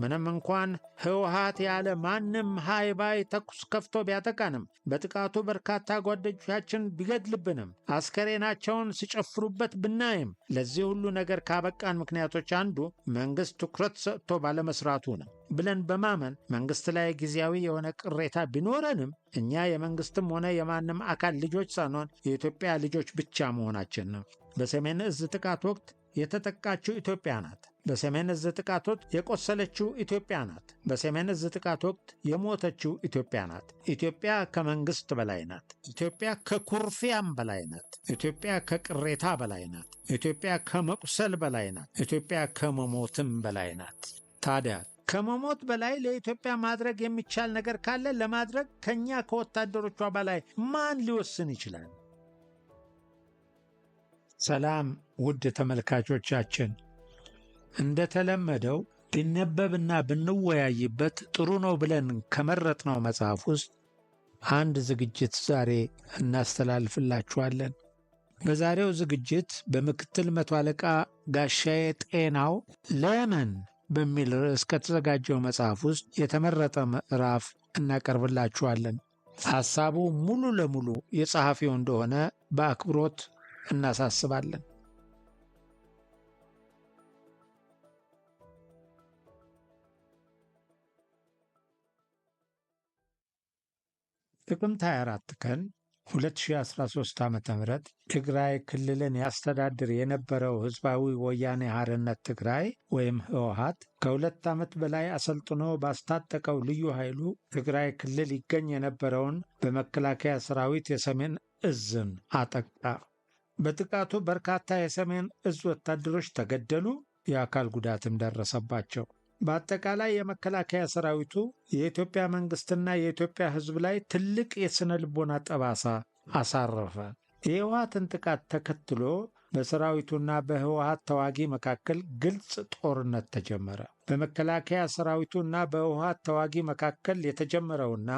ምንም እንኳን ህወሓት ያለ ማንም ሃይባይ ተኩስ ከፍቶ ቢያጠቃንም በጥቃቱ በርካታ ጓደኞቻችን ቢገድልብንም አስከሬናቸውን ሲጨፍሩበት ብናይም ለዚህ ሁሉ ነገር ካበቃን ምክንያቶች አንዱ መንግሥት ትኩረት ሰጥቶ ባለመስራቱ ነው ብለን በማመን መንግሥት ላይ ጊዜያዊ የሆነ ቅሬታ ቢኖረንም እኛ የመንግሥትም ሆነ የማንም አካል ልጆች ሳንሆን የኢትዮጵያ ልጆች ብቻ መሆናችን ነው። በሰሜን ዕዝ ጥቃት ወቅት የተጠቃችው ኢትዮጵያ ናት። በሰሜን ዕዝ ጥቃት ወቅት የቆሰለችው ኢትዮጵያ ናት። በሰሜን ዕዝ ጥቃት ወቅት የሞተችው ኢትዮጵያ ናት። ኢትዮጵያ ከመንግሥት በላይ ናት። ኢትዮጵያ ከኩርፊያም በላይ ናት። ኢትዮጵያ ከቅሬታ በላይ ናት። ኢትዮጵያ ከመቁሰል በላይ ናት። ኢትዮጵያ ከመሞትም በላይ ናት። ታዲያ ከመሞት በላይ ለኢትዮጵያ ማድረግ የሚቻል ነገር ካለ ለማድረግ ከኛ ከወታደሮቿ በላይ ማን ሊወስን ይችላል? ሰላም ውድ ተመልካቾቻችን፣ እንደተለመደው ቢነበብና ብንወያይበት ጥሩ ነው ብለን ከመረጥነው መጽሐፍ ውስጥ አንድ ዝግጅት ዛሬ እናስተላልፍላችኋለን። በዛሬው ዝግጅት በምክትል መቶ አለቃ ጋሻዬ ጤናው ለምን በሚል ርዕስ ከተዘጋጀው መጽሐፍ ውስጥ የተመረጠ ምዕራፍ እናቀርብላችኋለን። ሐሳቡ ሙሉ ለሙሉ የጸሐፊው እንደሆነ በአክብሮት እናሳስባለን። ጥቅምት 24 ቀን 2013 ዓ.ም ትግራይ ክልልን ያስተዳድር የነበረው ሕዝባዊ ወያኔ ሓርነት ትግራይ ወይም ህወሓት ከሁለት ዓመት በላይ አሰልጥኖ ባስታጠቀው ልዩ ኃይሉ ትግራይ ክልል ይገኝ የነበረውን በመከላከያ ሰራዊት የሰሜን ዕዝን አጠቃ። በጥቃቱ በርካታ የሰሜን ዕዝ ወታደሮች ተገደሉ፣ የአካል ጉዳትም ደረሰባቸው። በአጠቃላይ የመከላከያ ሰራዊቱ የኢትዮጵያ መንግሥትና የኢትዮጵያ ሕዝብ ላይ ትልቅ የሥነ ልቦና ጠባሳ አሳረፈ። የህወሓትን ጥቃት ተከትሎ በሰራዊቱና በህወሓት ተዋጊ መካከል ግልጽ ጦርነት ተጀመረ። በመከላከያ ሰራዊቱና በህወሓት ተዋጊ መካከል የተጀመረውና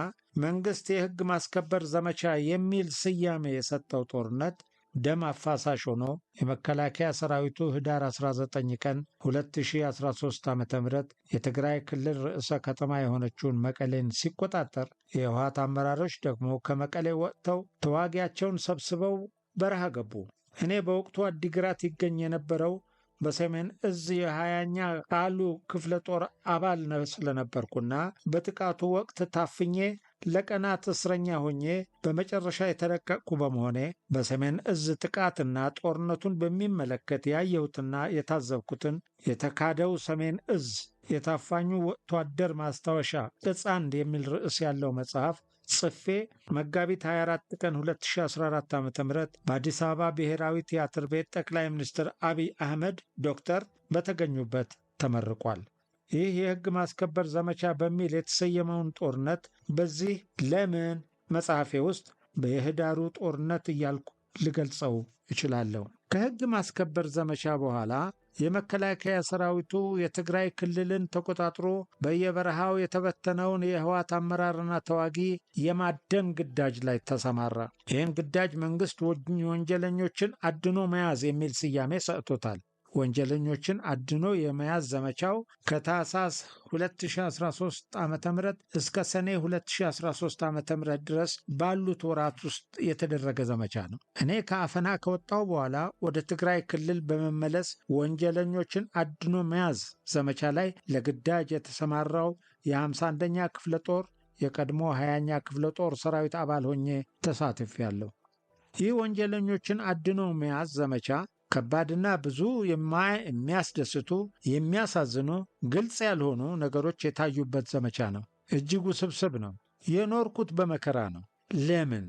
መንግሥት የሕግ ማስከበር ዘመቻ የሚል ስያሜ የሰጠው ጦርነት ደም አፋሳሽ ሆኖ የመከላከያ ሰራዊቱ ህዳር 19 ቀን 2013 ዓ.ም የትግራይ ክልል ርዕሰ ከተማ የሆነችውን መቀሌን ሲቆጣጠር፣ የህወሓት አመራሮች ደግሞ ከመቀሌ ወጥተው ተዋጊያቸውን ሰብስበው በረሃ ገቡ። እኔ በወቅቱ አዲግራት ይገኝ የነበረው በሰሜን ዕዝ የ20ኛ ቃሉ ክፍለ ጦር አባል ስለነበርኩና በጥቃቱ ወቅት ታፍኜ ለቀናት እስረኛ ሆኜ በመጨረሻ የተለቀቅኩ በመሆኔ በሰሜን ዕዝ ጥቃትና ጦርነቱን በሚመለከት ያየሁትና የታዘብኩትን የተካደው ሰሜን ዕዝ የታፋኙ ወታደር ማስታወሻ ቅጽ 1 የሚል ርዕስ ያለው መጽሐፍ ጽፌ መጋቢት 24 ቀን 2014 ዓ.ም በአዲስ አበባ ብሔራዊ ቲያትር ቤት ጠቅላይ ሚኒስትር አብይ አህመድ ዶክተር በተገኙበት ተመርቋል። ይህ የሕግ ማስከበር ዘመቻ በሚል የተሰየመውን ጦርነት በዚህ ለምን መጽሐፌ ውስጥ በየህዳሩ ጦርነት እያልኩ ልገልጸው እችላለሁ። ከሕግ ማስከበር ዘመቻ በኋላ የመከላከያ ሰራዊቱ የትግራይ ክልልን ተቆጣጥሮ በየበረሃው የተበተነውን የህወሓት አመራርና ተዋጊ የማደን ግዳጅ ላይ ተሰማራ። ይህን ግዳጅ መንግሥት ወንጀለኞችን አድኖ መያዝ የሚል ስያሜ ሰጥቶታል። ወንጀለኞችን አድኖ የመያዝ ዘመቻው ከታህሳስ 2013 ዓ.ም እስከ ሰኔ 2013 ዓ.ም ድረስ ባሉት ወራት ውስጥ የተደረገ ዘመቻ ነው። እኔ ከአፈና ከወጣው በኋላ ወደ ትግራይ ክልል በመመለስ ወንጀለኞችን አድኖ መያዝ ዘመቻ ላይ ለግዳጅ የተሰማራው የ51ኛ ክፍለ ጦር የቀድሞ 20ኛ ክፍለ ጦር ሰራዊት አባል ሆኜ ተሳትፌያለሁ። ይህ ወንጀለኞችን አድኖ መያዝ ዘመቻ ከባድና ብዙ የሚያስደስቱ የሚያሳዝኑ ግልጽ ያልሆኑ ነገሮች የታዩበት ዘመቻ ነው። እጅግ ውስብስብ ነው። የኖርኩት በመከራ ነው። ለምን?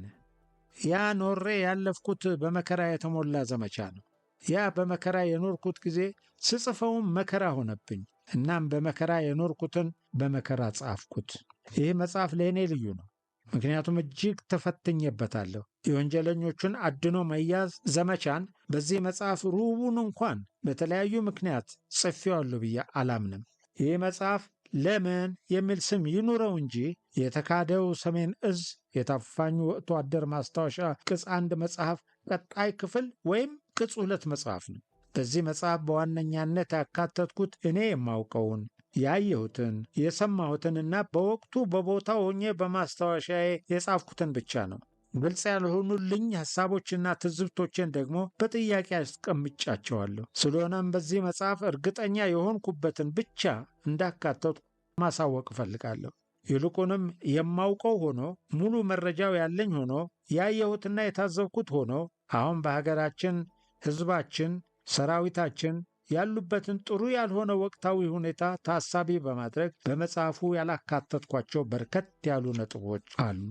ያ ኖሬ ያለፍኩት በመከራ የተሞላ ዘመቻ ነው። ያ በመከራ የኖርኩት ጊዜ ስጽፈውም መከራ ሆነብኝ። እናም በመከራ የኖርኩትን በመከራ ጻፍኩት። ይህ መጽሐፍ ለእኔ ልዩ ነው። ምክንያቱም እጅግ ተፈትኜበታለሁ። የወንጀለኞቹን አድኖ መያዝ ዘመቻን በዚህ መጽሐፍ ሩቡን እንኳን በተለያዩ ምክንያት ጽፌዋለሁ ብዬ አላምንም። ይህ መጽሐፍ ለምን የሚል ስም ይኑረው እንጂ የተካደው ሰሜን ዕዝ የታፋኙ ወታደር ማስታወሻ ቅጽ 1 መጽሐፍ ቀጣይ ክፍል ወይም ቅጽ 2 መጽሐፍ ነው። በዚህ መጽሐፍ በዋነኛነት ያካተትኩት እኔ የማውቀውን ያየሁትን የሰማሁትንና በወቅቱ በቦታው ሆኜ በማስታወሻዬ የጻፍኩትን ብቻ ነው። ግልጽ ያልሆኑልኝ ሐሳቦችና ትዝብቶችን ደግሞ በጥያቄ አስቀምጫቸዋለሁ። ስለሆነም በዚህ መጽሐፍ እርግጠኛ የሆንኩበትን ብቻ እንዳካተቱ ማሳወቅ እፈልጋለሁ። ይልቁንም የማውቀው ሆኖ ሙሉ መረጃው ያለኝ ሆኖ ያየሁትና የታዘብኩት ሆኖ አሁን በሀገራችን ሕዝባችን፣ ሰራዊታችን ያሉበትን ጥሩ ያልሆነ ወቅታዊ ሁኔታ ታሳቢ በማድረግ በመጽሐፉ ያላካተትኳቸው በርከት ያሉ ነጥቦች አሉ።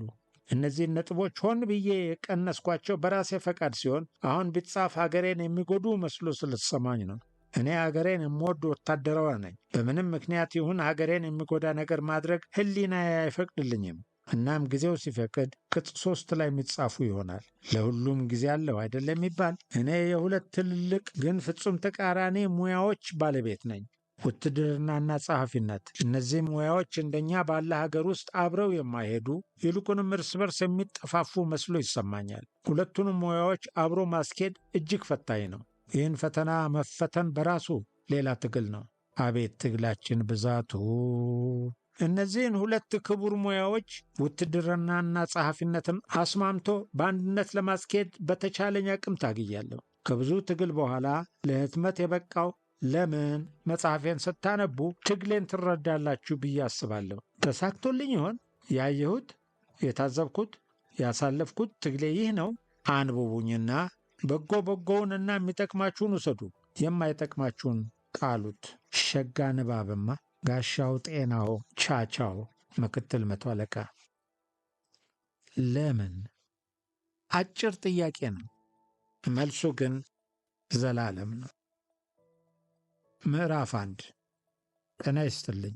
እነዚህን ነጥቦች ሆን ብዬ የቀነስኳቸው በራሴ ፈቃድ ሲሆን አሁን ቢጻፍ ሀገሬን የሚጎዱ መስሎ ስለተሰማኝ ነው። እኔ ሀገሬን የምወድ ወታደራዊ ነኝ። በምንም ምክንያት ይሁን ሀገሬን የሚጎዳ ነገር ማድረግ ሕሊናዬ አይፈቅድልኝም። እናም ጊዜው ሲፈቅድ ቅጽ 3 ላይ የሚጻፉ ይሆናል። ለሁሉም ጊዜ አለው አይደለም የሚባል። እኔ የሁለት ትልልቅ ግን ፍጹም ተቃራኒ ሙያዎች ባለቤት ነኝ፣ ውትድርናና ጸሐፊነት። እነዚህ ሙያዎች እንደኛ ባለ ሀገር ውስጥ አብረው የማይሄዱ ይልቁንም እርስ በርስ የሚጠፋፉ መስሎ ይሰማኛል። ሁለቱንም ሙያዎች አብሮ ማስኬድ እጅግ ፈታኝ ነው። ይህን ፈተና መፈተን በራሱ ሌላ ትግል ነው። አቤት ትግላችን ብዛቱ! እነዚህን ሁለት ክቡር ሙያዎች ውትድርናና ጸሐፊነትን አስማምቶ በአንድነት ለማስኬድ በተቻለኝ አቅም ታግያለሁ። ከብዙ ትግል በኋላ ለህትመት የበቃው ለምን መጽሐፌን ስታነቡ ትግሌን ትረዳላችሁ ብዬ አስባለሁ። ተሳክቶልኝ ይሆን? ያየሁት፣ የታዘብኩት፣ ያሳለፍኩት ትግሌ ይህ ነው። አንብቡኝና በጎ በጎውንና የሚጠቅማችሁን ውሰዱ፣ የማይጠቅማችሁን ጣሉት። ሸጋ ንባብማ ጋሻው ጤናው ቻቻው ምክትል መቶ አለቃ። ለምን? አጭር ጥያቄ ነው። መልሱ ግን ዘላለም ነው። ምዕራፍ 1 ጤና ይስጥልኝ።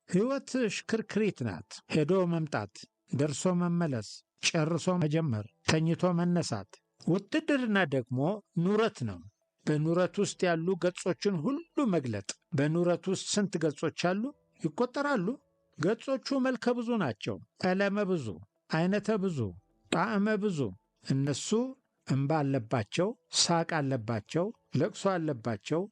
ሕይወት ሽክርክሪት ናት። ሄዶ መምጣት፣ ደርሶ መመለስ፣ ጨርሶ መጀመር፣ ተኝቶ መነሳት። ውትድርና ደግሞ ኑረት ነው። በኑረት ውስጥ ያሉ ገጾችን ሁሉ መግለጥ። በኑረት ውስጥ ስንት ገጾች አሉ? ይቆጠራሉ? ገጾቹ መልከ ብዙ ናቸው። ቀለመ ብዙ፣ አይነተ ብዙ፣ ጣዕመ ብዙ። እነሱ እንባ አለባቸው፣ ሳቅ አለባቸው፣ ለቅሶ አለባቸው፣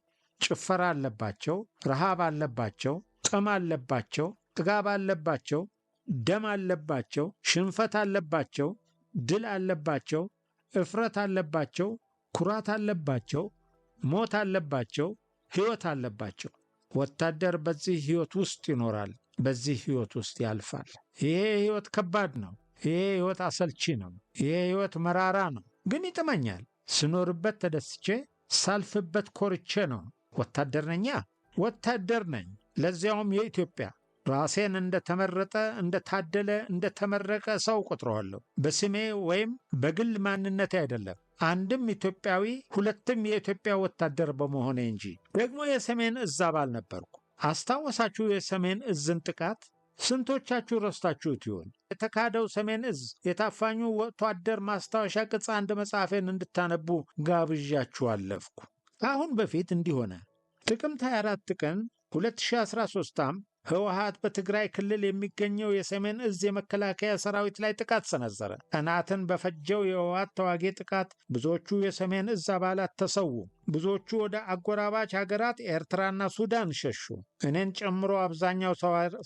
ጭፈራ አለባቸው፣ ረሃብ አለባቸው፣ ጥም አለባቸው፣ ጥጋብ አለባቸው፣ ደም አለባቸው፣ ሽንፈት አለባቸው፣ ድል አለባቸው፣ እፍረት አለባቸው፣ ኩራት አለባቸው፣ ሞት አለባቸው፣ ሕይወት አለባቸው። ወታደር በዚህ ሕይወት ውስጥ ይኖራል፣ በዚህ ሕይወት ውስጥ ያልፋል። ይሄ ሕይወት ከባድ ነው። ይሄ ሕይወት አሰልቺ ነው። ይሄ ሕይወት መራራ ነው፣ ግን ይጥመኛል። ስኖርበት ተደስቼ፣ ሳልፍበት ኮርቼ ነው። ወታደር ነኛ፣ ወታደር ነኝ። ለዚያውም የኢትዮጵያ። ራሴን እንደተመረጠ፣ እንደታደለ፣ እንደተመረቀ ሰው ቆጥረዋለሁ። በስሜ ወይም በግል ማንነቴ አይደለም። አንድም ኢትዮጵያዊ፣ ሁለትም የኢትዮጵያ ወታደር በመሆኔ እንጂ። ደግሞ የሰሜን እዝ አባል ነበርኩ። አስታወሳችሁ የሰሜን እዝን ጥቃት? ስንቶቻችሁ ረስታችሁት ይሆን? የተካደው ሰሜን እዝ የታፋኙ ወታደር ማስታወሻ ቅጽ 1 መጽሐፌን እንድታነቡ ጋብዣችሁ አለፍኩ። ከአሁን በፊት እንዲህ ሆነ። ጥቅምት 24 ቀን 2013 ዓ.ም ህወሓት በትግራይ ክልል የሚገኘው የሰሜን እዝ የመከላከያ ሰራዊት ላይ ጥቃት ሰነዘረ። ቀናትን በፈጀው የህወሓት ተዋጊ ጥቃት ብዙዎቹ የሰሜን እዝ አባላት ተሰዉ። ብዙዎቹ ወደ አጎራባች ሀገራት ኤርትራና ሱዳን ሸሹ። እኔን ጨምሮ አብዛኛው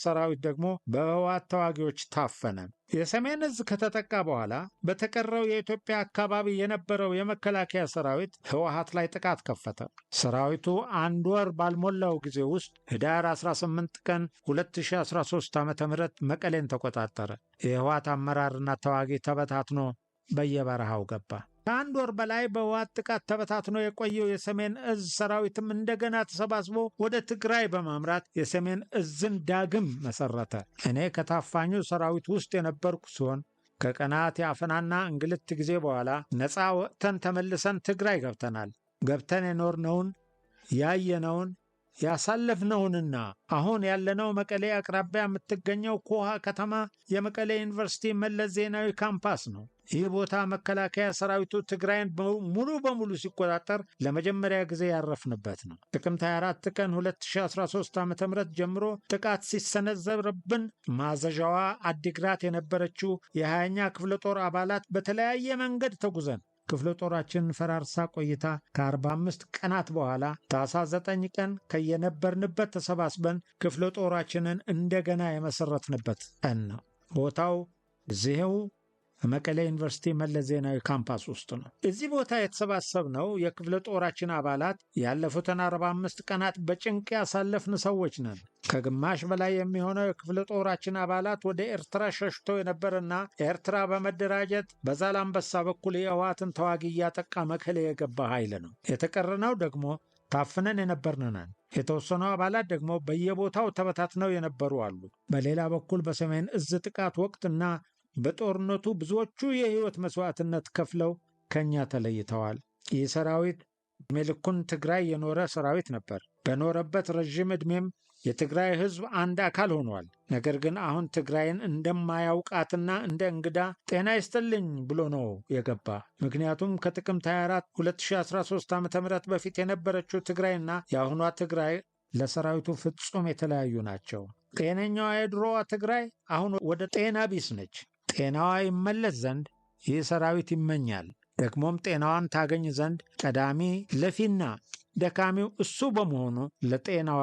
ሰራዊት ደግሞ በህወሓት ተዋጊዎች ታፈነ። የሰሜን እዝ ከተጠቃ በኋላ በተቀረው የኢትዮጵያ አካባቢ የነበረው የመከላከያ ሰራዊት ህወሓት ላይ ጥቃት ከፈተ። ሰራዊቱ 1 ወር ባልሞላው ጊዜ ውስጥ ህዳር 18 ቀን 2013 ዓ.ም መቀሌን ተቆጣጠረ። የህወሓት አመራርና ተዋጊ ተበታትኖ በየበረሃው ገባ። ከ1 ወር በላይ በህወሓት ጥቃት ተበታትኖ የቆየው የሰሜን እዝ ሰራዊትም እንደገና ተሰባስቦ ወደ ትግራይ በማምራት የሰሜን እዝን ዳግም መሰረተ። እኔ ከታፋኙ ሰራዊት ውስጥ የነበርኩ ሲሆን ከቀናት የአፈናና እንግልት ጊዜ በኋላ ነፃ ወጥተን ተመልሰን ትግራይ ገብተናል። ገብተን የኖርነውን ያየነውን ያሳለፍነውንና አሁን ያለነው መቀሌ አቅራቢያ የምትገኘው ኮሃ ከተማ የመቀሌ ዩኒቨርሲቲ መለስ ዜናዊ ካምፓስ ነው። ይህ ቦታ መከላከያ ሰራዊቱ ትግራይን ሙሉ በሙሉ ሲቆጣጠር ለመጀመሪያ ጊዜ ያረፍንበት ነው። ጥቅምት 24 ቀን 2013 ዓ.ም ጀምሮ ጥቃት ሲሰነዘርብን ማዘዣዋ አዲግራት የነበረችው የ20ኛ ክፍለ ጦር አባላት በተለያየ መንገድ ተጉዘን ክፍለ ጦራችንን ፈራርሳ ቆይታ ከ45 ቀናት በኋላ ታኅሳስ 9 ቀን ከየነበርንበት ተሰባስበን ክፍለ ጦራችንን እንደገና የመሰረትንበት ቀን ነው። ቦታው እዚህው መቀሌ ዩኒቨርሲቲ መለስ ዜናዊ ካምፓስ ውስጥ ነው። እዚህ ቦታ የተሰባሰብነው የክፍለ ጦራችን አባላት ያለፉትን 45 ቀናት በጭንቅ ያሳለፍን ሰዎች ነን። ከግማሽ በላይ የሚሆነው የክፍለ ጦራችን አባላት ወደ ኤርትራ ሸሽቶ የነበረና ኤርትራ በመደራጀት በዛላምበሳ በኩል የህወሓትን ተዋጊ እያጠቃ መቀሌ የገባ ኃይል ነው። የተቀረነው ደግሞ ታፍነን የነበርን ነን። የተወሰኑ አባላት ደግሞ በየቦታው ተበታትነው የነበሩ አሉ። በሌላ በኩል በሰሜን እዝ ጥቃት ወቅትና በጦርነቱ ብዙዎቹ የህይወት መስዋዕትነት ከፍለው ከኛ ተለይተዋል። ይህ ሰራዊት ዕድሜ ልኩን ትግራይ የኖረ ሰራዊት ነበር። በኖረበት ረዥም ዕድሜም የትግራይ ህዝብ አንድ አካል ሆኗል። ነገር ግን አሁን ትግራይን እንደማያውቃትና እንደ እንግዳ ጤና ይስጥልኝ ብሎ ነው የገባ። ምክንያቱም ከጥቅምት 24 2013 ዓ.ም በፊት የነበረችው ትግራይና የአሁኗ ትግራይ ለሰራዊቱ ፍጹም የተለያዩ ናቸው። ጤነኛዋ የድሮዋ ትግራይ አሁን ወደ ጤና ቢስ ነች። ጤናዋ ይመለስ ዘንድ ይህ ሰራዊት ይመኛል። ደግሞም ጤናዋን ታገኝ ዘንድ ቀዳሚ ለፊና ደካሚው እሱ በመሆኑ ለጤናዋ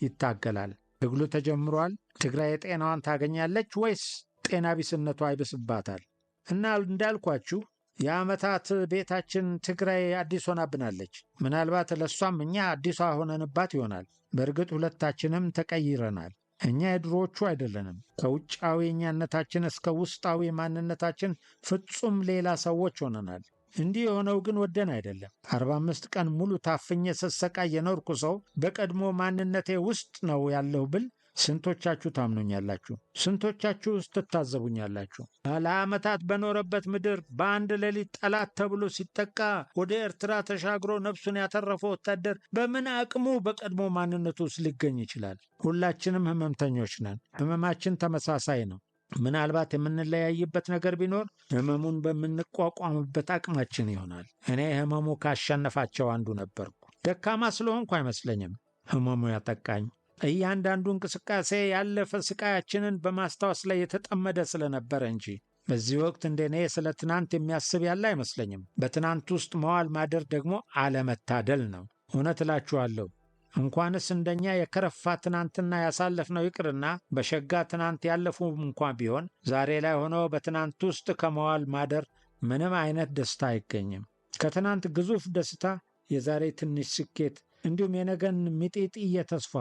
ይታገላል። ትግሉ ተጀምሯል። ትግራይ ጤናዋን ታገኛለች ወይስ ጤና ቢስነቷ ይብስባታል? እና እንዳልኳችሁ የዓመታት ቤታችን ትግራይ አዲስ ሆናብናለች። ምናልባት ለእሷም እኛ አዲሷ ሆነንባት ይሆናል። በእርግጥ ሁለታችንም ተቀይረናል። እኛ የድሮዎቹ አይደለንም። ከውጫዊ እኛነታችን እስከ ውስጣዊ ማንነታችን ፍጹም ሌላ ሰዎች ሆነናል። እንዲህ የሆነው ግን ወደን አይደለም። 45 ቀን ሙሉ ታፍኜ ስሰቃይ የኖርኩ ሰው በቀድሞ ማንነቴ ውስጥ ነው ያለሁ ብል ስንቶቻችሁ ታምኑኛላችሁ? ስንቶቻችሁ ውስጥ ትታዘቡኛላችሁ? ለዓመታት በኖረበት ምድር በአንድ ሌሊት ጠላት ተብሎ ሲጠቃ ወደ ኤርትራ ተሻግሮ ነፍሱን ያተረፈ ወታደር በምን አቅሙ በቀድሞ ማንነቱ ውስጥ ሊገኝ ይችላል? ሁላችንም ህመምተኞች ነን። ህመማችን ተመሳሳይ ነው። ምናልባት የምንለያይበት ነገር ቢኖር ህመሙን በምንቋቋምበት አቅማችን ይሆናል። እኔ ህመሙ ካሸነፋቸው አንዱ ነበርኩ። ደካማ ስለሆንኩ አይመስለኝም ህመሙ ያጠቃኝ። እያንዳንዱ እንቅስቃሴ ያለፈ ስቃያችንን በማስታወስ ላይ የተጠመደ ስለነበረ እንጂ። በዚህ ወቅት እንደኔ ስለ ትናንት የሚያስብ ያለ አይመስለኝም። በትናንት ውስጥ መዋል ማደር ደግሞ አለመታደል ነው። እውነት እላችኋለሁ፣ እንኳንስ እንደኛ የከረፋ ትናንትና ያሳለፍነው ይቅርና በሸጋ ትናንት ያለፉ እንኳን ቢሆን ዛሬ ላይ ሆኖ በትናንት ውስጥ ከመዋል ማደር ምንም አይነት ደስታ አይገኝም። ከትናንት ግዙፍ ደስታ የዛሬ ትንሽ ስኬት እንዲሁም የነገን ሚጢጥዬ ተስፋ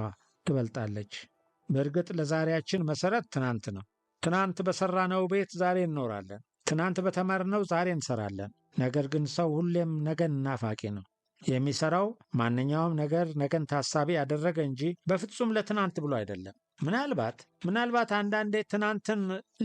ትበልጣለች። በእርግጥ ለዛሬያችን መሰረት ትናንት ነው። ትናንት በሰራነው ቤት ዛሬ እንኖራለን። ትናንት በተማርነው ዛሬ እንሰራለን። ነገር ግን ሰው ሁሌም ነገን ናፋቂ ነው። የሚሰራው ማንኛውም ነገር ነገን ታሳቢ ያደረገ እንጂ በፍጹም ለትናንት ብሎ አይደለም። ምናልባት አንዳንዴ ትናንትን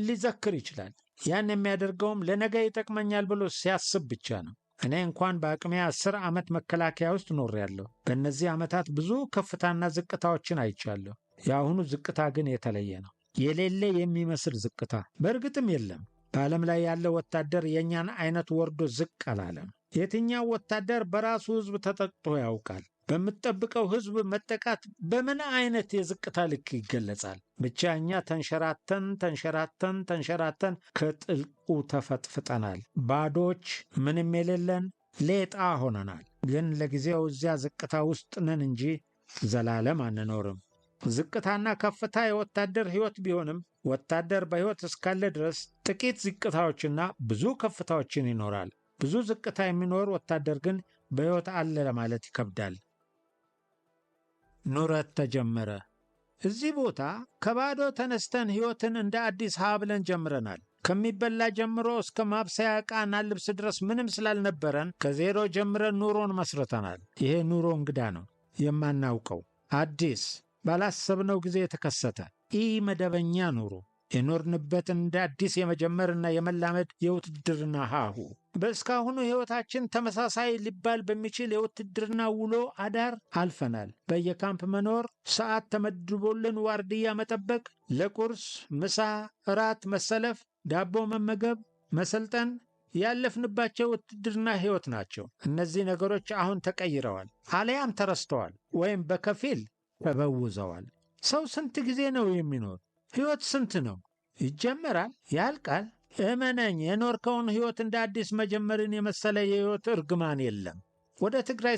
ሊዘክር ይችላል። ያን የሚያደርገውም ለነገ ይጠቅመኛል ብሎ ሲያስብ ብቻ ነው። እኔ እንኳን በአቅሜ 10 ዓመት መከላከያ ውስጥ ኖሬያለሁ። በእነዚህ ዓመታት ብዙ ከፍታና ዝቅታዎችን አይቻለሁ። የአሁኑ ዝቅታ ግን የተለየ ነው። የሌለ የሚመስል ዝቅታ በእርግጥም የለም። በዓለም ላይ ያለ ወታደር የእኛን አይነት ወርዶ ዝቅ አላለም። የትኛው ወታደር በራሱ ሕዝብ ተጠቅቶ ያውቃል? በምትጠብቀው ሕዝብ መጠቃት በምን አይነት የዝቅታ ልክ ይገለጻል? ብቻ እኛ ተንሸራተን ከጥልቁ ተፈጥፍጠናል። ባዶች፣ ምንም የሌለን ሌጣ ሆነናል። ግን ለጊዜው እዚያ ዝቅታ ውስጥ ነን እንጂ ዘላለም አንኖርም። ዝቅታና ከፍታ የወታደር ሕይወት ቢሆንም ወታደር በሕይወት እስካለ ድረስ ጥቂት ዝቅታዎችና ብዙ ከፍታዎችን ይኖራል። ብዙ ዝቅታ የሚኖር ወታደር ግን በሕይወት አለ ለማለት ይከብዳል። ኑረት ተጀመረ። እዚህ ቦታ ከባዶ ተነስተን ሕይወትን እንደ አዲስ ሀ ብለን ጀምረናል። ከሚበላ ጀምሮ እስከ ማብሰያ ዕቃና ልብስ ድረስ ምንም ስላልነበረን ከዜሮ ጀምረን ኑሮን መስርተናል። ይሄ ኑሮ እንግዳ ነው፣ የማናውቀው አዲስ፣ ባላሰብነው ጊዜ የተከሰተ ኢ መደበኛ ኑሮ የኖርንበት እንደ አዲስ የመጀመርና የመላመድ የውትድርና ሀሁ። በእስካሁኑ ሕይወታችን ተመሳሳይ ሊባል በሚችል የውትድርና ውሎ አዳር አልፈናል። በየካምፕ መኖር፣ ሰዓት ተመድቦልን ዋርድያ መጠበቅ፣ ለቁርስ፣ ምሳ፣ እራት መሰለፍ፣ ዳቦ መመገብ፣ መሰልጠን ያለፍንባቸው ውትድርና ሕይወት ናቸው። እነዚህ ነገሮች አሁን ተቀይረዋል፣ አለያም ተረስተዋል፣ ወይም በከፊል ተበውዘዋል። ሰው ስንት ጊዜ ነው የሚኖር? ሕይወት ስንት ነው? ይጀመራል፣ ያልቃል፣ እመነኝ፣ የኖርከውን ሕይወት እንደ አዲስ መጀመርን የመሰለ የሕይወት እርግማን የለም። ወደ ትግራይ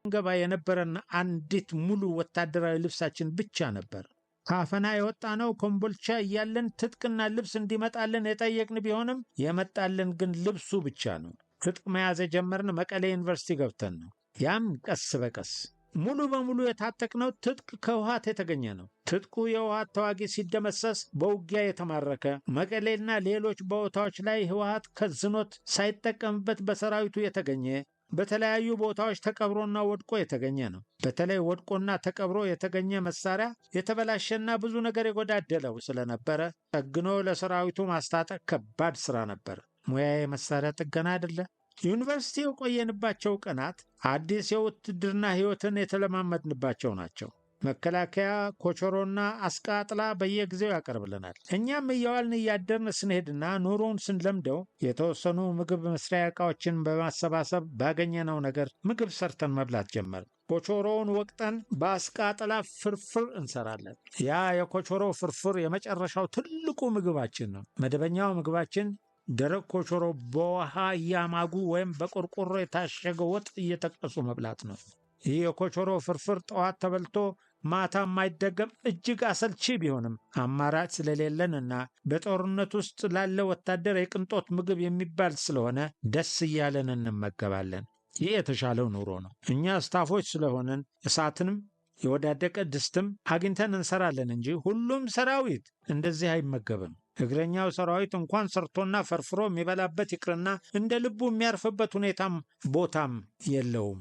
ስንገባ የነበረን አንዲት ሙሉ ወታደራዊ ልብሳችን ብቻ ነበር። ከአፈና የወጣነው ኮምቦልቻ እያለን ትጥቅና ልብስ እንዲመጣልን የጠየቅን ቢሆንም የመጣልን ግን ልብሱ ብቻ ነው። ትጥቅ መያዝ የጀመርን መቀሌ ዩኒቨርሲቲ ገብተን ነው። ያም ቀስ በቀስ ሙሉ በሙሉ የታጠቅነው ትጥቅ ከህወሓት የተገኘ ነው። ትጥቁ የህወሓት ተዋጊ ሲደመሰስ በውጊያ የተማረከ መቀሌና ሌሎች ቦታዎች ላይ ህወሓት ከዝኖት ሳይጠቀምበት በሰራዊቱ የተገኘ በተለያዩ ቦታዎች ተቀብሮና ወድቆ የተገኘ ነው። በተለይ ወድቆና ተቀብሮ የተገኘ መሳሪያ የተበላሸና ብዙ ነገር የጎዳደለው ስለነበረ ጠግኖ ለሰራዊቱ ማስታጠቅ ከባድ ስራ ነበር። ሙያዬ መሳሪያ ጥገና አይደለ። ዩኒቨርሲቲ የቆየንባቸው ቀናት አዲስ የውትድርና ህይወትን የተለማመድንባቸው ናቸው። መከላከያ ኮቾሮና አስቃጥላ በየጊዜው ያቀርብልናል። እኛም እየዋልን እያደርን ስንሄድና ኑሮውን ስንለምደው የተወሰኑ ምግብ መስሪያ ዕቃዎችን በማሰባሰብ ባገኘነው ነገር ምግብ ሰርተን መብላት ጀመር። ኮቾሮውን ወቅጠን በአስቃጥላ ፍርፍር እንሰራለን። ያ የኮቾሮ ፍርፍር የመጨረሻው ትልቁ ምግባችን ነው። መደበኛው ምግባችን ደረቅ ኮቾሮ በውሃ እያማጉ ወይም በቆርቆሮ የታሸገ ወጥ እየጠቀሱ መብላት ነው። ይህ የኮቾሮ ፍርፍር ጠዋት ተበልቶ ማታ የማይደገም እጅግ አሰልቺ ቢሆንም አማራጭ ስለሌለንና በጦርነት ውስጥ ላለ ወታደር የቅንጦት ምግብ የሚባል ስለሆነ ደስ እያለን እንመገባለን። ይህ የተሻለው ኑሮ ነው። እኛ ስታፎች ስለሆንን እሳትንም የወዳደቀ ድስትም አግኝተን እንሰራለን እንጂ ሁሉም ሰራዊት እንደዚህ አይመገብም። እግረኛው ሰራዊት እንኳን ሰርቶና ፈርፍሮ የሚበላበት ይቅርና እንደ ልቡ የሚያርፍበት ሁኔታም ቦታም የለውም።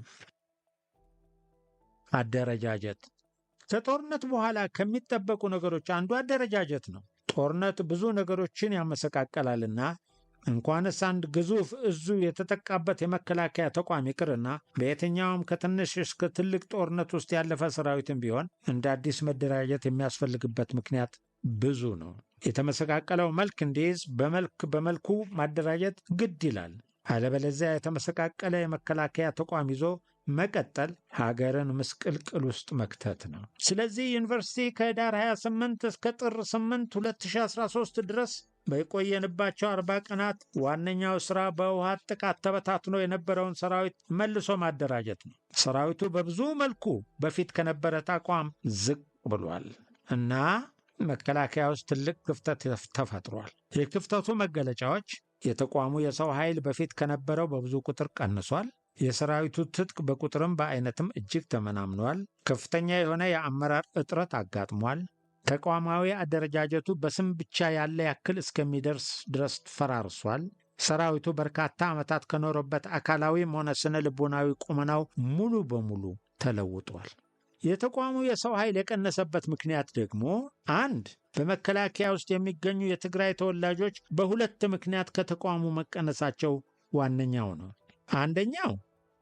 አደረጃጀት ከጦርነት በኋላ ከሚጠበቁ ነገሮች አንዱ አደረጃጀት ነው። ጦርነት ብዙ ነገሮችን ያመሰቃቀላልና እንኳንስ አንድ ግዙፍ እዙ የተጠቃበት የመከላከያ ተቋም ይቅርና በየትኛውም ከትንሽ እስከ ትልቅ ጦርነት ውስጥ ያለፈ ሰራዊትም ቢሆን እንደ አዲስ መደራጀት የሚያስፈልግበት ምክንያት ብዙ ነው። የተመሰቃቀለው መልክ እንዲይዝ በመልኩ ማደራጀት ግድ ይላል። አለበለዚያ የተመሰቃቀለ የመከላከያ ተቋም ይዞ መቀጠል ሀገርን ምስቅልቅል ውስጥ መክተት ነው። ስለዚህ ዩኒቨርሲቲ ከህዳር 28 እስከ ጥር 8 2013 ድረስ በቆየንባቸው 40 ቀናት ዋነኛው ሥራ በህወሓት ጥቃት ተበታትኖ የነበረውን ሰራዊት መልሶ ማደራጀት ነው። ሰራዊቱ በብዙ መልኩ በፊት ከነበረ ተቋም ዝቅ ብሏል እና መከላከያ ውስጥ ትልቅ ክፍተት ተፈጥሯል። የክፍተቱ መገለጫዎች የተቋሙ የሰው ኃይል በፊት ከነበረው በብዙ ቁጥር ቀንሷል። የሰራዊቱ ትጥቅ በቁጥርም በአይነትም እጅግ ተመናምኗል። ከፍተኛ የሆነ የአመራር እጥረት አጋጥሟል። ተቋማዊ አደረጃጀቱ በስም ብቻ ያለ ያክል እስከሚደርስ ድረስ ፈራርሷል። ሰራዊቱ በርካታ ዓመታት ከኖረበት አካላዊም ሆነ ስነ ልቦናዊ ቁመናው ሙሉ በሙሉ ተለውጧል። የተቋሙ የሰው ኃይል የቀነሰበት ምክንያት ደግሞ አንድ በመከላከያ ውስጥ የሚገኙ የትግራይ ተወላጆች በሁለት ምክንያት ከተቋሙ መቀነሳቸው ዋነኛው ነው። አንደኛው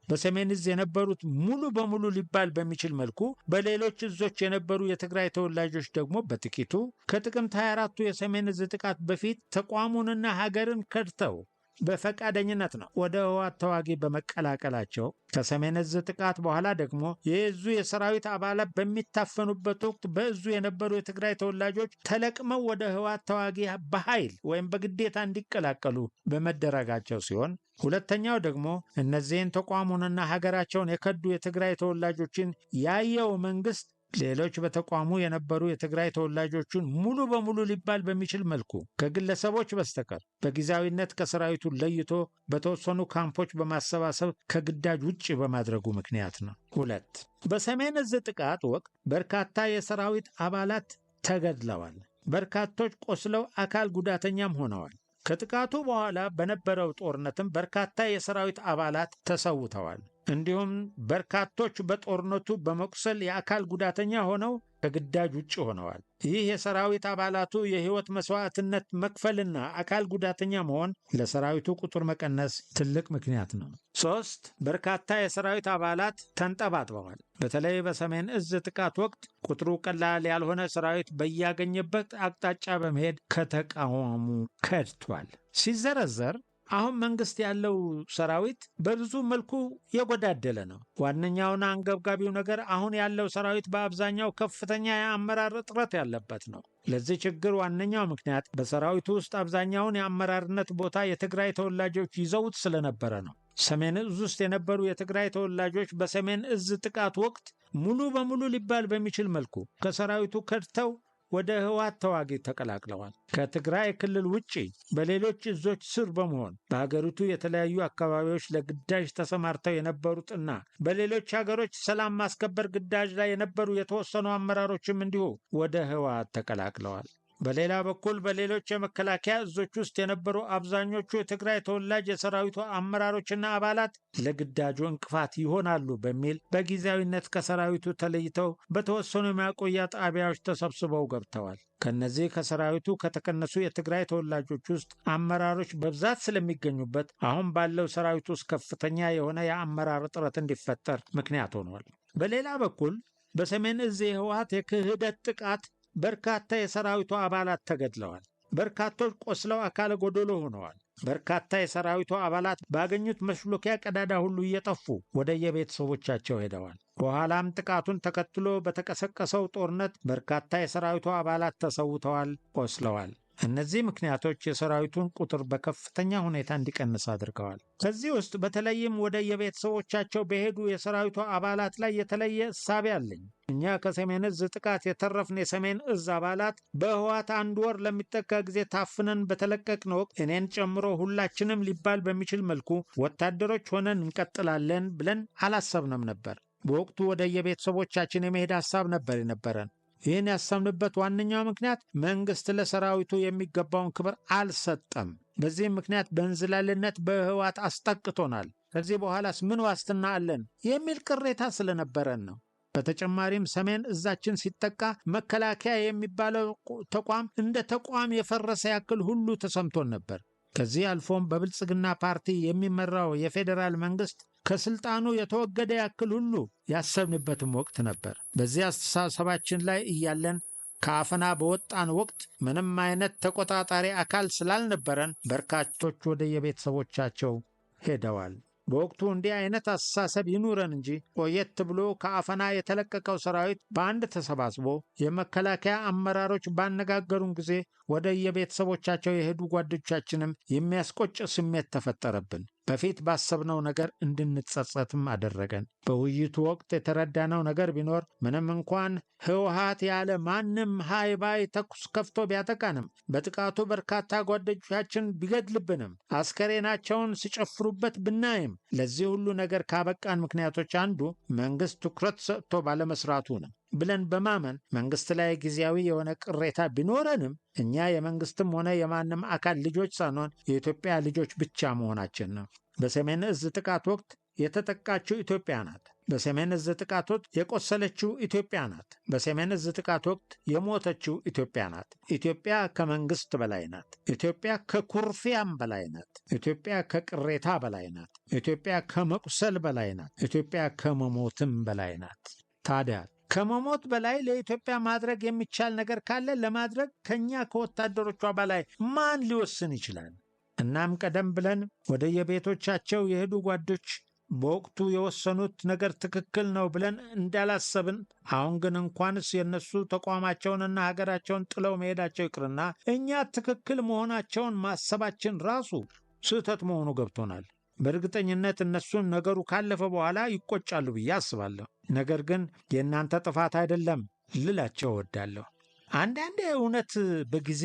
በሰሜን ዕዝ የነበሩት ሙሉ በሙሉ ሊባል በሚችል መልኩ በሌሎች እዞች የነበሩ የትግራይ ተወላጆች ደግሞ በጥቂቱ ከጥቅምት 24ቱ የሰሜን ዕዝ ጥቃት በፊት ተቋሙንና ሀገርን ከድተው በፈቃደኝነት ነው ወደ ህወሓት ተዋጊ በመቀላቀላቸው ከሰሜን ዕዝ ጥቃት በኋላ ደግሞ የእዙ የሰራዊት አባላት በሚታፈኑበት ወቅት በእዙ የነበሩ የትግራይ ተወላጆች ተለቅመው ወደ ህወሓት ተዋጊ በኃይል ወይም በግዴታ እንዲቀላቀሉ በመደረጋቸው ሲሆን ሁለተኛው ደግሞ እነዚህን ተቋሙንና ሀገራቸውን የከዱ የትግራይ ተወላጆችን ያየው መንግስት ሌሎች በተቋሙ የነበሩ የትግራይ ተወላጆቹን ሙሉ በሙሉ ሊባል በሚችል መልኩ ከግለሰቦች በስተቀር በጊዜያዊነት ከሰራዊቱ ለይቶ በተወሰኑ ካምፖች በማሰባሰብ ከግዳጅ ውጭ በማድረጉ ምክንያት ነው። ሁለት በሰሜን ዕዝ ጥቃት ወቅት በርካታ የሰራዊት አባላት ተገድለዋል። በርካቶች ቆስለው አካል ጉዳተኛም ሆነዋል። ከጥቃቱ በኋላ በነበረው ጦርነትም በርካታ የሰራዊት አባላት ተሰውተዋል። እንዲሁም በርካቶች በጦርነቱ በመቁሰል የአካል ጉዳተኛ ሆነው ከግዳጅ ውጭ ሆነዋል። ይህ የሰራዊት አባላቱ የህይወት መስዋዕትነት መክፈልና አካል ጉዳተኛ መሆን ለሰራዊቱ ቁጥር መቀነስ ትልቅ ምክንያት ነው። 3. በርካታ የሰራዊት አባላት ተንጠባጥበዋል። በተለይ በሰሜን እዝ ጥቃት ወቅት ቁጥሩ ቀላል ያልሆነ ሰራዊት በያገኘበት አቅጣጫ በመሄድ ከተቃዋሙ ከድቷል። ሲዘረዘር አሁን መንግስት ያለው ሰራዊት በብዙ መልኩ የጎዳደለ ነው። ዋነኛውና አንገብጋቢው ነገር አሁን ያለው ሰራዊት በአብዛኛው ከፍተኛ የአመራር እጥረት ያለበት ነው። ለዚህ ችግር ዋነኛው ምክንያት በሰራዊቱ ውስጥ አብዛኛውን የአመራርነት ቦታ የትግራይ ተወላጆች ይዘውት ስለነበረ ነው። ሰሜን እዝ ውስጥ የነበሩ የትግራይ ተወላጆች በሰሜን እዝ ጥቃት ወቅት ሙሉ በሙሉ ሊባል በሚችል መልኩ ከሰራዊቱ ከድተው ወደ ህወሓት ተዋጊ ተቀላቅለዋል። ከትግራይ ክልል ውጪ በሌሎች እዞች ስር በመሆን በሀገሪቱ የተለያዩ አካባቢዎች ለግዳጅ ተሰማርተው የነበሩትና በሌሎች ሀገሮች ሰላም ማስከበር ግዳጅ ላይ የነበሩ የተወሰኑ አመራሮችም እንዲሁ ወደ ህወሓት ተቀላቅለዋል። በሌላ በኩል በሌሎች የመከላከያ እዞች ውስጥ የነበሩ አብዛኞቹ የትግራይ ተወላጅ የሰራዊቱ አመራሮችና አባላት ለግዳጁ እንቅፋት ይሆናሉ በሚል በጊዜያዊነት ከሰራዊቱ ተለይተው በተወሰኑ የማቆያ ጣቢያዎች ተሰብስበው ገብተዋል። ከነዚህ ከሰራዊቱ ከተቀነሱ የትግራይ ተወላጆች ውስጥ አመራሮች በብዛት ስለሚገኙበት አሁን ባለው ሰራዊት ውስጥ ከፍተኛ የሆነ የአመራር እጥረት እንዲፈጠር ምክንያት ሆኗል። በሌላ በኩል በሰሜን እዝ የህወሓት የክህደት ጥቃት በርካታ የሰራዊቱ አባላት ተገድለዋል። በርካቶች ቆስለው አካለ ጎደሎ ሆነዋል። በርካታ የሰራዊቱ አባላት ባገኙት መሽሎኪያ ቀዳዳ ሁሉ እየጠፉ ወደ የቤተሰቦቻቸው ሄደዋል። በኋላም ጥቃቱን ተከትሎ በተቀሰቀሰው ጦርነት በርካታ የሰራዊቱ አባላት ተሰውተዋል፣ ቆስለዋል። እነዚህ ምክንያቶች የሰራዊቱን ቁጥር በከፍተኛ ሁኔታ እንዲቀንስ አድርገዋል። ከዚህ ውስጥ በተለይም ወደ የቤተሰቦቻቸው በሄዱ የሰራዊቱ አባላት ላይ የተለየ እሳቤ አለኝ። እኛ ከሰሜን እዝ ጥቃት የተረፍን የሰሜን እዝ አባላት በህወሓት 1 ወር ለሚጠጋ ጊዜ ታፍነን በተለቀቅን ወቅት እኔን ጨምሮ ሁላችንም ሊባል በሚችል መልኩ ወታደሮች ሆነን እንቀጥላለን ብለን አላሰብንም ነበር። በወቅቱ ወደ የቤተሰቦቻችን የመሄድ ሐሳብ ነበር የነበረን። ይህን ያሰብንበት ዋነኛው ምክንያት መንግስት ለሰራዊቱ የሚገባውን ክብር አልሰጠም። በዚህም ምክንያት በእንዝላልነት በህወሓት አስጠቅቶናል። ከዚህ በኋላስ ምን ዋስትና አለን የሚል ቅሬታ ስለነበረን ነው። በተጨማሪም ሰሜን እዛችን ሲጠቃ መከላከያ የሚባለው ተቋም እንደ ተቋም የፈረሰ ያክል ሁሉ ተሰምቶን ነበር። ከዚህ አልፎም በብልጽግና ፓርቲ የሚመራው የፌዴራል መንግስት ከስልጣኑ የተወገደ ያክል ሁሉ ያሰብንበትም ወቅት ነበር። በዚህ አስተሳሰባችን ላይ እያለን ከአፈና በወጣን ወቅት ምንም አይነት ተቆጣጣሪ አካል ስላልነበረን በርካቶች ወደ የቤተሰቦቻቸው ሄደዋል። በወቅቱ እንዲህ አይነት አስተሳሰብ ይኑረን እንጂ ቆየት ብሎ ከአፈና የተለቀቀው ሰራዊት በአንድ ተሰባስቦ የመከላከያ አመራሮች ባነጋገሩን ጊዜ ወደ የቤተሰቦቻቸው የሄዱ ጓዶቻችንም የሚያስቆጭ ስሜት ተፈጠረብን። በፊት ባሰብነው ነገር እንድንጸጸትም አደረገን። በውይይቱ ወቅት የተረዳነው ነገር ቢኖር ምንም እንኳን ህወሓት ያለ ማንም ሃይባይ ተኩስ ከፍቶ ቢያጠቃንም በጥቃቱ በርካታ ጓዶቻችን ቢገድልብንም አስከሬናቸውን ሲጨፍሩበት ብናይም ለዚህ ሁሉ ነገር ካበቃን ምክንያቶች አንዱ መንግስት ትኩረት ሰጥቶ ባለመስራቱ ነው ብለን በማመን መንግስት ላይ ጊዜያዊ የሆነ ቅሬታ ቢኖረንም እኛ የመንግስትም ሆነ የማንም አካል ልጆች ሳንሆን የኢትዮጵያ ልጆች ብቻ መሆናችን ነው። በሰሜን እዝ ጥቃት ወቅት የተጠቃችው ኢትዮጵያ ናት። በሰሜን እዝ ጥቃት ወቅት የቆሰለችው ኢትዮጵያ ናት። በሰሜን እዝ ጥቃት ወቅት የሞተችው ኢትዮጵያ ናት። ኢትዮጵያ ከመንግስት በላይ ናት። ኢትዮጵያ ከኩርፊያም በላይ ናት። ኢትዮጵያ ከቅሬታ በላይ ናት። ኢትዮጵያ ከመቁሰል በላይ ናት። ኢትዮጵያ ከመሞትም በላይ ናት። ታዲያ ከመሞት በላይ ለኢትዮጵያ ማድረግ የሚቻል ነገር ካለ ለማድረግ ከኛ ከወታደሮቿ በላይ ማን ሊወስን ይችላል? እናም ቀደም ብለን ወደ የቤቶቻቸው የሄዱ ጓዶች በወቅቱ የወሰኑት ነገር ትክክል ነው ብለን እንዳላሰብን፣ አሁን ግን እንኳንስ የነሱ ተቋማቸውንና ሀገራቸውን ጥለው መሄዳቸው ይቅርና እኛ ትክክል መሆናቸውን ማሰባችን ራሱ ስህተት መሆኑ ገብቶናል። በእርግጠኝነት እነሱን ነገሩ ካለፈ በኋላ ይቆጫሉ ብዬ አስባለሁ። ነገር ግን የእናንተ ጥፋት አይደለም ልላቸው እወዳለሁ። አንዳንዴ እውነት በጊዜ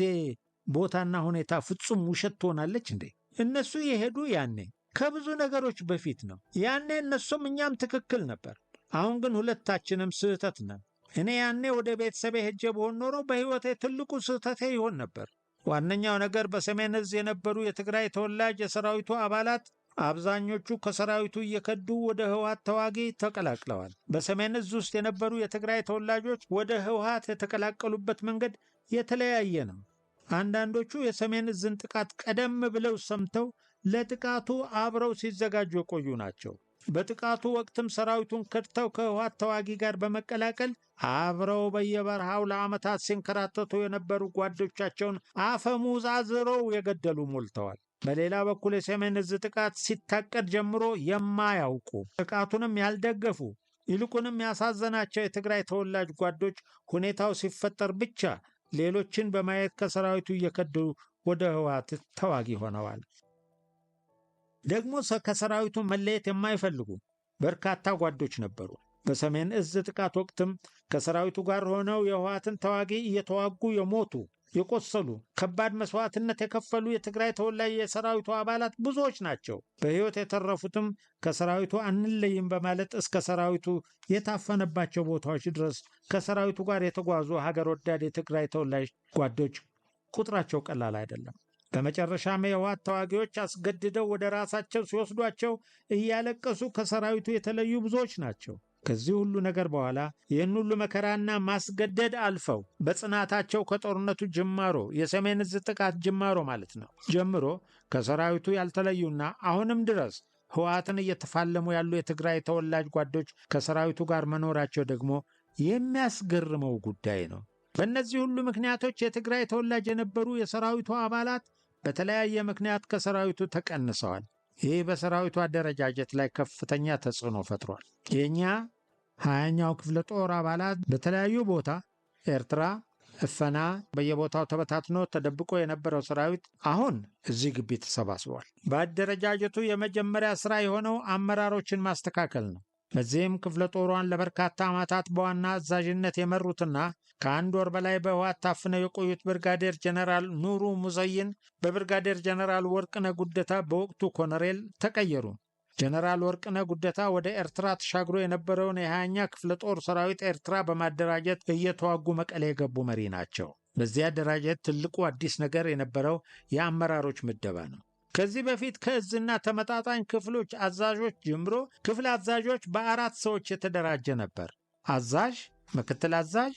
ቦታና ሁኔታ ፍጹም ውሸት ትሆናለች እንዴ? እነሱ የሄዱ ያኔ ከብዙ ነገሮች በፊት ነው። ያኔ እነሱም እኛም ትክክል ነበር። አሁን ግን ሁለታችንም ስህተት ነን። እኔ ያኔ ወደ ቤተሰቤ ሄጄ በሆን ኖሮ በሕይወቴ ትልቁ ስህተቴ ይሆን ነበር። ዋነኛው ነገር በሰሜን እዝ የነበሩ የትግራይ ተወላጅ የሰራዊቱ አባላት አብዛኞቹ ከሰራዊቱ እየከዱ ወደ ህወሓት ተዋጊ ተቀላቅለዋል። በሰሜን እዝ ውስጥ የነበሩ የትግራይ ተወላጆች ወደ ህወሓት የተቀላቀሉበት መንገድ የተለያየ ነው። አንዳንዶቹ የሰሜን እዝን ጥቃት ቀደም ብለው ሰምተው ለጥቃቱ አብረው ሲዘጋጁ የቆዩ ናቸው። በጥቃቱ ወቅትም ሰራዊቱን ከድተው ከህወሓት ተዋጊ ጋር በመቀላቀል አብረው በየበረሃው ለዓመታት ሲንከራተቱ የነበሩ ጓዶቻቸውን አፈሙዝ አዝረው የገደሉ ሞልተዋል። በሌላ በኩል የሰሜን ዕዝ ጥቃት ሲታቀድ ጀምሮ የማያውቁ ጥቃቱንም ያልደገፉ ይልቁንም ያሳዘናቸው የትግራይ ተወላጅ ጓዶች ሁኔታው ሲፈጠር ብቻ ሌሎችን በማየት ከሰራዊቱ እየከዱ ወደ ህወሓት ተዋጊ ሆነዋል። ደግሞ ከሰራዊቱ መለየት የማይፈልጉ በርካታ ጓዶች ነበሩ። በሰሜን ዕዝ ጥቃት ወቅትም ከሰራዊቱ ጋር ሆነው የህወሓትን ተዋጊ እየተዋጉ የሞቱ የቆሰሉ፣ ከባድ መስዋዕትነት የከፈሉ የትግራይ ተወላጅ የሰራዊቱ አባላት ብዙዎች ናቸው። በሕይወት የተረፉትም ከሰራዊቱ አንለይም በማለት እስከ ሰራዊቱ የታፈነባቸው ቦታዎች ድረስ ከሰራዊቱ ጋር የተጓዙ ሀገር ወዳድ የትግራይ ተወላጅ ጓዶች ቁጥራቸው ቀላል አይደለም። በመጨረሻም የህወሓት ተዋጊዎች አስገድደው ወደ ራሳቸው ሲወስዷቸው እያለቀሱ ከሰራዊቱ የተለዩ ብዙዎች ናቸው። ከዚህ ሁሉ ነገር በኋላ ይህን ሁሉ መከራና ማስገደድ አልፈው በጽናታቸው ከጦርነቱ ጅማሮ የሰሜን ዕዝ ጥቃት ጅማሮ ማለት ነው ጀምሮ ከሰራዊቱ ያልተለዩና አሁንም ድረስ ህወሓትን እየተፋለሙ ያሉ የትግራይ ተወላጅ ጓዶች ከሰራዊቱ ጋር መኖራቸው ደግሞ የሚያስገርመው ጉዳይ ነው። በእነዚህ ሁሉ ምክንያቶች የትግራይ ተወላጅ የነበሩ የሰራዊቱ አባላት በተለያየ ምክንያት ከሰራዊቱ ተቀንሰዋል። ይህ በሰራዊቱ አደረጃጀት ላይ ከፍተኛ ተጽዕኖ ፈጥሯል። የእኛ 20ኛው ክፍለ ጦር አባላት በተለያዩ ቦታ ኤርትራ፣ እፈና በየቦታው ተበታትኖ ተደብቆ የነበረው ሰራዊት አሁን እዚህ ግቢ ተሰባስቧል። በአደረጃጀቱ የመጀመሪያ ሥራ የሆነው አመራሮችን ማስተካከል ነው። በዚህም ክፍለ ጦሯን ለበርካታ ዓመታት በዋና አዛዥነት የመሩትና ከአንድ ወር በላይ በህወሓት ታፍነው የቆዩት ብርጋዴር ጀነራል ኑሩ ሙዘይን በብርጋዴር ጀነራል ወርቅነህ ጉደታ በወቅቱ ኮሎኔል ተቀየሩ። ጀነራል ወርቅነህ ጉደታ ወደ ኤርትራ ተሻግሮ የነበረውን የ20ኛ ክፍለ ጦር ሰራዊት ኤርትራ በማደራጀት እየተዋጉ መቀሌ የገቡ መሪ ናቸው። በዚህ አደራጀት ትልቁ አዲስ ነገር የነበረው የአመራሮች ምደባ ነው። ከዚህ በፊት ከዕዝና ተመጣጣኝ ክፍሎች አዛዦች ጀምሮ ክፍል አዛዦች በ4 ሰዎች የተደራጀ ነበር። አዛዥ፣ ምክትል አዛዥ፣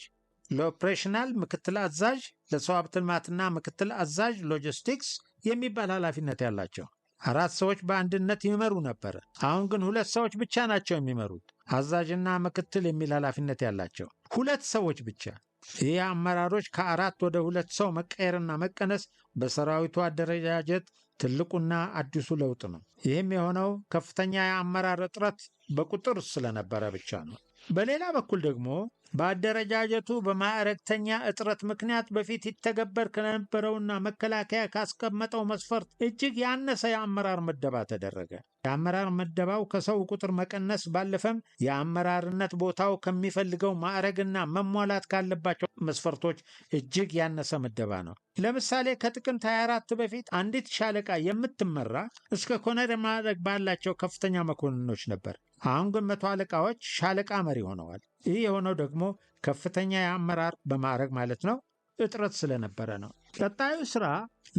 ለኦፕሬሽናል ምክትል አዛዥ፣ ለሰው ሀብት ልማትና ምክትል አዛዥ ሎጂስቲክስ የሚባል ኃላፊነት ያላቸው 4 ሰዎች በአንድነት ይመሩ ነበር። አሁን ግን 2 ሰዎች ብቻ ናቸው የሚመሩት፣ አዛዥና ምክትል የሚል ኃላፊነት ያላቸው 2 ሰዎች ብቻ። ይህ አመራሮች ከ4 ወደ 2 ሰው መቀየርና መቀነስ በሰራዊቱ አደረጃጀት ትልቁና አዲሱ ለውጥ ነው። ይህም የሆነው ከፍተኛ የአመራር እጥረት በቁጥር ስለነበረ ብቻ ነው። በሌላ በኩል ደግሞ በአደረጃጀቱ በማዕረግተኛ እጥረት ምክንያት በፊት ይተገበር ከነበረውና መከላከያ ካስቀመጠው መስፈርት እጅግ ያነሰ የአመራር ምደባ ተደረገ። የአመራር ምደባው ከሰው ቁጥር መቀነስ ባለፈም የአመራርነት ቦታው ከሚፈልገው ማዕረግና መሟላት ካለባቸው መስፈርቶች እጅግ ያነሰ ምደባ ነው። ለምሳሌ ከጥቅምት 24 በፊት አንዲት ሻለቃ የምትመራ እስከ ኮሎኔል ማዕረግ ባላቸው ከፍተኛ መኮንኖች ነበር። አሁን ግን 100 አለቃዎች ሻለቃ መሪ ሆነዋል። ይህ የሆነው ደግሞ ከፍተኛ የአመራር በማዕረግ ማለት ነው እጥረት ስለነበረ ነው። ቀጣዩ ስራ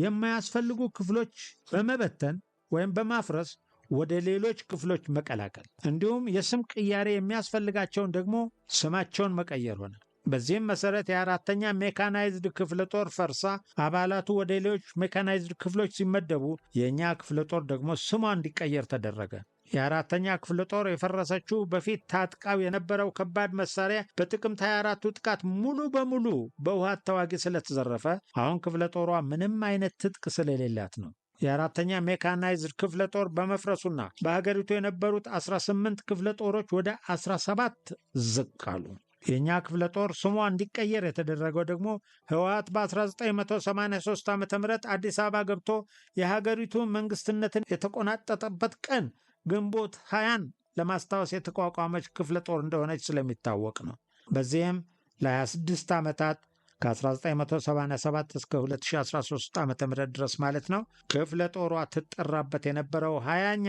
የማያስፈልጉ ክፍሎች በመበተን ወይም በማፍረስ ወደ ሌሎች ክፍሎች መቀላቀል፣ እንዲሁም የስም ቅያሬ የሚያስፈልጋቸውን ደግሞ ስማቸውን መቀየር ሆነ። በዚህም መሰረት የ4ኛ ሜካናይዝድ ክፍለ ጦር ፈርሳ አባላቱ ወደ ሌሎች ሜካናይዝድ ክፍሎች ሲመደቡ የእኛ ክፍለ ጦር ደግሞ ስሟ እንዲቀየር ተደረገ። የ4ኛ ክፍለ ጦር የፈረሰችው በፊት ታጥቃው የነበረው ከባድ መሳሪያ በጥቅምት 24ቱ ጥቃት ሙሉ በሙሉ በህወሓት ተዋጊ ስለተዘረፈ አሁን ክፍለ ጦሯ ምንም አይነት ትጥቅ ስለሌላት ነው። የ4ኛ ሜካናይዝድ ክፍለ ጦር በመፍረሱና በሀገሪቱ የነበሩት 18 ክፍለ ጦሮች ወደ 17 ዝቅ አሉ። የእኛ ክፍለ ጦር ስሟ እንዲቀየር የተደረገው ደግሞ ህወሓት በ1983 ዓ ም አዲስ አበባ ገብቶ የሀገሪቱ መንግስትነትን የተቆናጠጠበት ቀን ግንቦት 20ን ለማስታወስ የተቋቋመች ክፍለ ጦር እንደሆነች ስለሚታወቅ ነው። በዚህም ለ26 ዓመታት ከ1987 እስከ 2013 ዓ ም ድረስ ማለት ነው ክፍለ ጦሯ ትጠራበት የነበረው 20ኛ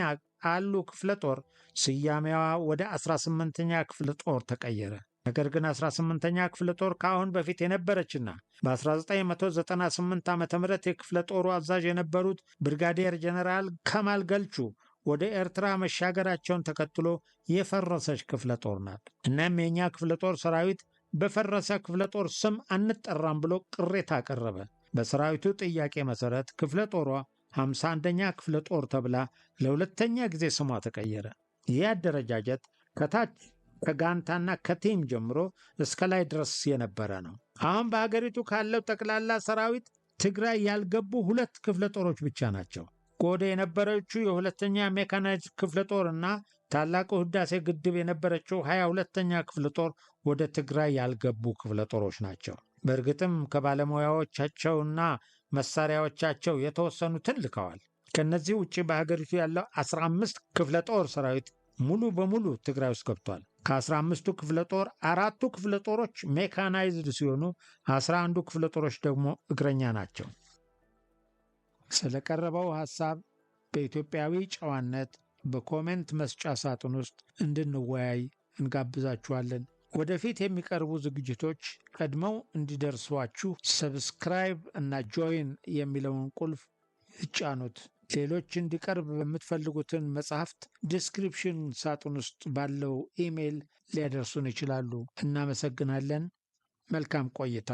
አሉ ክፍለ ጦር ስያሜዋ ወደ 18ኛ ክፍለ ጦር ተቀየረ። ነገር ግን 18ኛ ክፍለ ጦር ከአሁን በፊት የነበረችና በ1998 ዓ ም የክፍለ ጦሩ አዛዥ የነበሩት ብርጋዴር ጀነራል ከማል ገልቹ ወደ ኤርትራ መሻገራቸውን ተከትሎ የፈረሰች ክፍለ ጦር ናት። እናም የእኛ ክፍለ ጦር ሰራዊት በፈረሰ ክፍለ ጦር ስም አንጠራም ብሎ ቅሬታ አቀረበ። በሰራዊቱ ጥያቄ መሰረት ክፍለ ጦሯ 51ኛ ክፍለ ጦር ተብላ ለሁለተኛ ጊዜ ስሟ ተቀየረ። ይህ አደረጃጀት ከታች ከጋንታና ከቲም ጀምሮ እስከ ላይ ድረስ የነበረ ነው። አሁን በሀገሪቱ ካለው ጠቅላላ ሰራዊት ትግራይ ያልገቡ 2 ክፍለ ጦሮች ብቻ ናቸው። ጎዴ የነበረችው የሁለተኛ ሜካናይዝድ ክፍለ ጦር እና ታላቁ ህዳሴ ግድብ የነበረችው 22ኛ ክፍለ ጦር ወደ ትግራይ ያልገቡ ክፍለ ጦሮች ናቸው። በእርግጥም ከባለሙያዎቻቸውና መሳሪያዎቻቸው የተወሰኑትን ልከዋል። ከነዚህ ውጭ በሀገሪቱ ያለው 15 ክፍለ ጦር ሰራዊት ሙሉ በሙሉ ትግራይ ውስጥ ገብቷል። ከ15ቱ ክፍለ ጦር 4ቱ ክፍለ ጦሮች ሜካናይዝድ ሲሆኑ 11ዱ ክፍለ ጦሮች ደግሞ እግረኛ ናቸው። ስለቀረበው ሐሳብ በኢትዮጵያዊ ጨዋነት በኮሜንት መስጫ ሳጥን ውስጥ እንድንወያይ እንጋብዛችኋለን። ወደፊት የሚቀርቡ ዝግጅቶች ቀድመው እንዲደርሷችሁ ሰብስክራይብ እና ጆይን የሚለውን ቁልፍ ይጫኑት። ሌሎች እንዲቀርብ በምትፈልጉትን መጽሐፍት ዲስክሪፕሽን ሳጥን ውስጥ ባለው ኢሜይል ሊያደርሱን ይችላሉ። እናመሰግናለን። መልካም ቆይታ